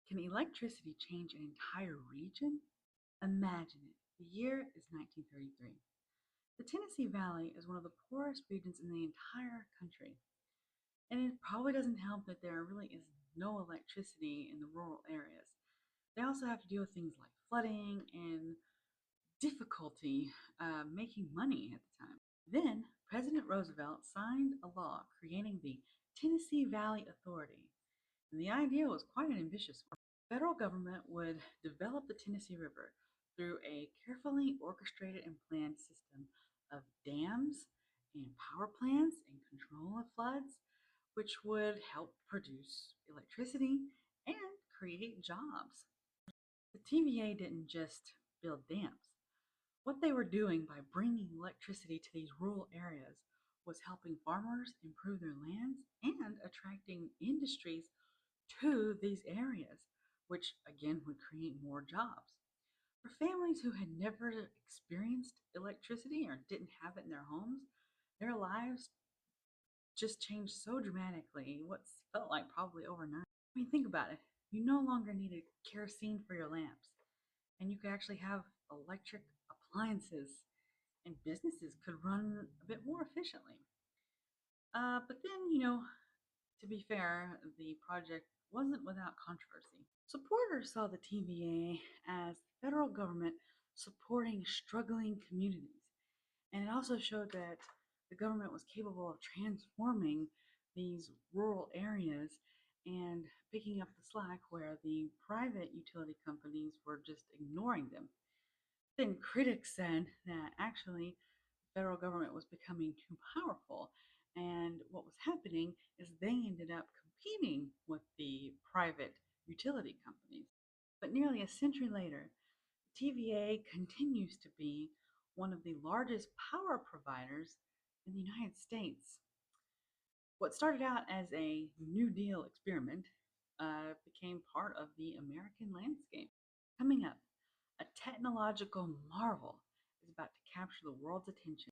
Can electricity change an entire region? Imagine it. The year is 1933. The Tennessee Valley is one of the poorest regions in the entire country. And it probably doesn't help that there really is no electricity in the rural areas. They also have to deal with things like flooding and difficulty making money at the time. Then, President Roosevelt signed a law creating the Tennessee Valley Authority. And the idea was quite an ambitious one. The federal government would develop the Tennessee River through a carefully orchestrated and planned system of dams and power plants and control of floods, which would help produce electricity and create jobs. The TVA didn't just build dams. What they were doing by bringing electricity to these rural areas was helping farmers improve their lands and attracting industries to these areas, which again would create more jobs. For families who had never experienced electricity or didn't have it in their homes, their lives just changed so dramatically, what felt like probably overnight. I mean, think about it. You no longer needed kerosene for your lamps, and you could actually have electric appliances, and businesses could run a bit more efficiently. But then, to be fair, the project wasn't without controversy. Supporters saw the TVA as the federal government supporting struggling communities, and it also showed that the government was capable of transforming these rural areas and picking up the slack where the private utility companies were just ignoring them. Then critics said that actually the federal government was becoming too powerful, and what was happening is they ended up competing with the private utility companies. But nearly a century later, TVA continues to be one of the largest power providers in the United States. What started out as a New Deal experiment became part of the American landscape. Coming up, a technological marvel is about to capture the world's attention.